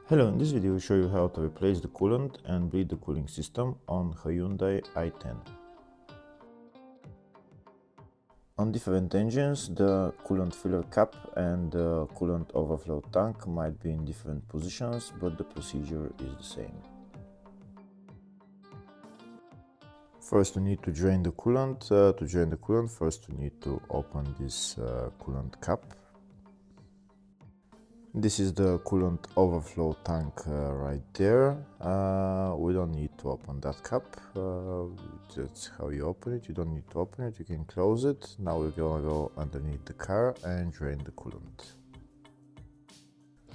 Hello, in this video I will show you how to replace the coolant and bleed the cooling system on Hyundai i10. On different engines, the coolant filler cap and the coolant overflow tank might be in different positions, but the procedure is the same. First we need to drain the coolant. To drain the coolant, first we need to open this coolant cap. This is the coolant overflow tank right there. We don't need to open that cap. That's how you open it. You don't need to open it. You can close it. Now we're gonna go underneath the car and drain the coolant.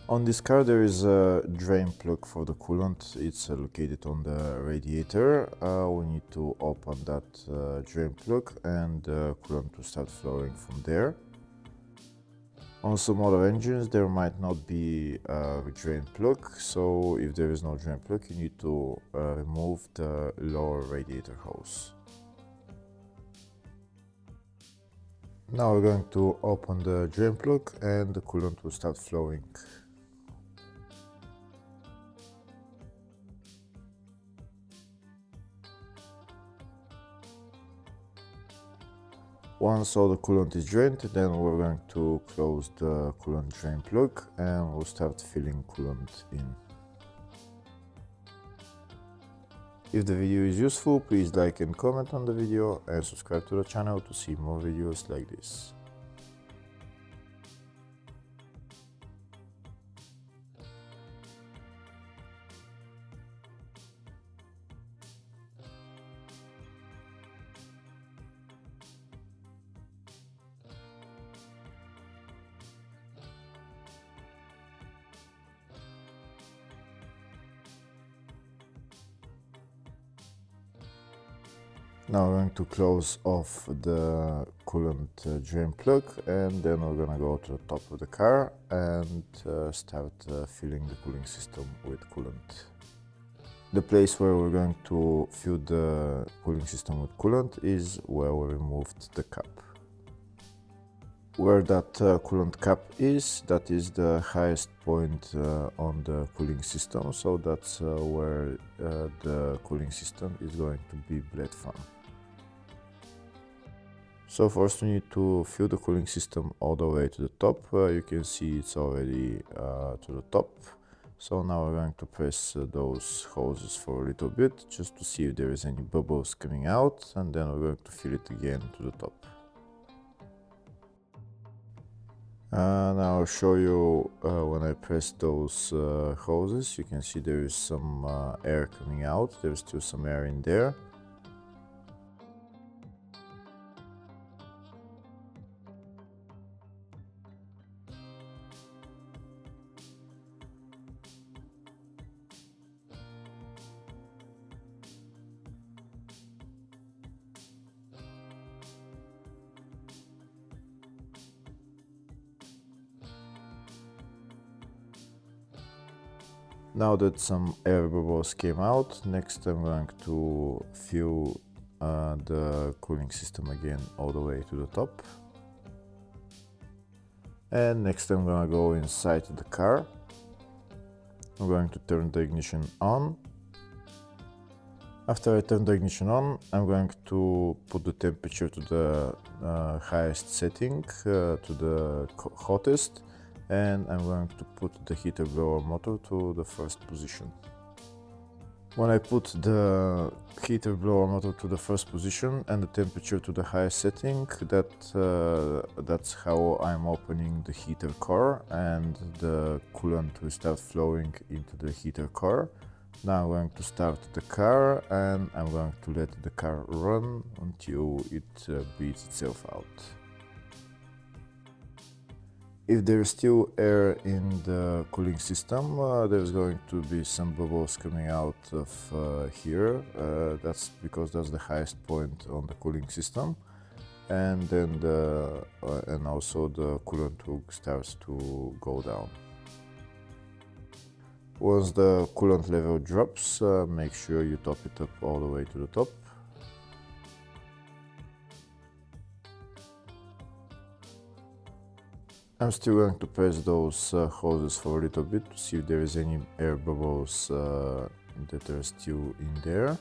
On this car there is a drain plug for the coolant. It's located on the radiator. We need to open that drain plug and the coolant will start flowing from there. On some other engines there might not be a drain plug, so if there is no drain plug you need to remove the lower radiator hose. Now we're going to open the drain plug and the coolant will start flowing. Once all the coolant is drained, then we're going to close the coolant drain plug and we'll start filling coolant in. If the video is useful, please like and comment on the video and subscribe to the channel to see more videos like this. Now we're going to close off the coolant drain plug and then we're gonna go to the top of the car and start filling the cooling system with coolant. The place where we're going to fill the cooling system with coolant is where we removed the cap. Where that coolant cap is, that is the highest point on the cooling system, so that's where the cooling system is going to be bled from. So first we need to fill the cooling system all the way to the top. You can see it's already to the top. So now we're going to press those hoses for a little bit just to see if there is any bubbles coming out, and then we're going to fill it again to the top. Now I'll show you when I press those hoses. You can see there is some air coming out. There's still some air in there. Now that some air bubbles came out, next I'm going to fill the cooling system again all the way to the top. And next I'm going to go inside the car. I'm going to turn the ignition on. After I turn the ignition on, I'm going to put the temperature to the highest setting, to the hottest. And I'm going to put the heater blower motor to the first position. When I put the heater blower motor to the first position and the temperature to the highest setting, that's how I'm opening the heater core and the coolant will start flowing into the heater core. Now I'm going to start the car and I'm going to let the car run until it beats itself out. If there's still air in the cooling system, there's going to be some bubbles coming out of here. That's because that's the highest point on the cooling system, and then and also the coolant hook starts to go down. Once the coolant level drops, make sure you top it up all the way to the top. I'm still going to press those hoses for a little bit to see if there is any air bubbles that are still in there.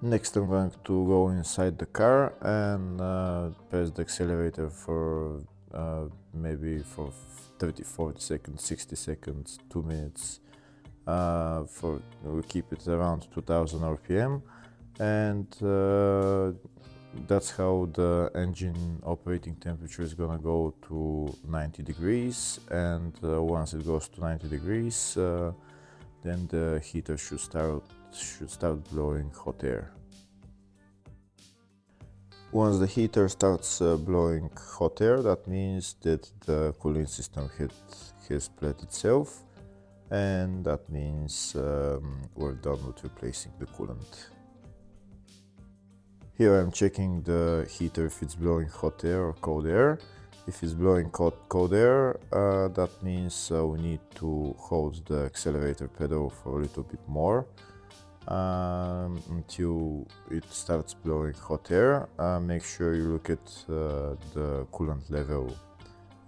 Next I'm going to go inside the car and press the accelerator for maybe for 30, 40 seconds, 60 seconds, 2 minutes. We'll keep it around 2000 RPM, and that's how the engine operating temperature is gonna go to 90 degrees, and once it goes to 90 degrees then the heater should start blowing hot air. Once the heater starts blowing hot air, that means that the cooling system has split itself, and that means we're done with replacing the coolant. Here I'm checking the heater if it's blowing hot air or cold air. If it's blowing cold air, that means we need to hold the accelerator pedal for a little bit more until it starts blowing hot air. Make sure you look at the coolant level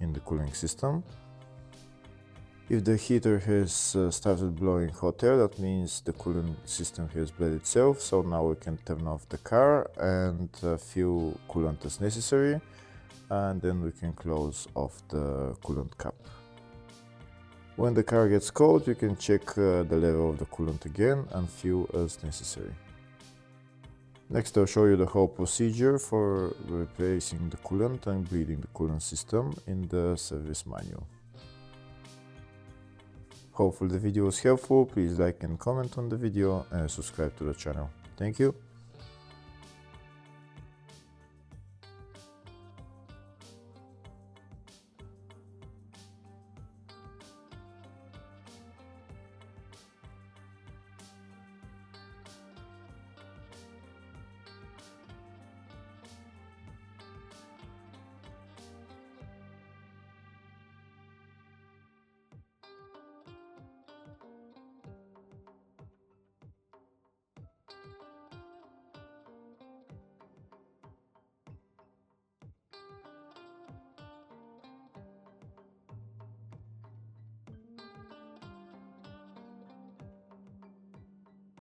in the cooling system. If the heater has started blowing hot air, that means the cooling system has bled itself, so now we can turn off the car and fill coolant as necessary, and then we can close off the coolant cap. When the car gets cold, you can check the level of the coolant again and fill as necessary. Next I'll show you the whole procedure for replacing the coolant and bleeding the coolant system in the service manual. Hopefully the video was helpful. Please like and comment on the video and subscribe to the channel. Thank you.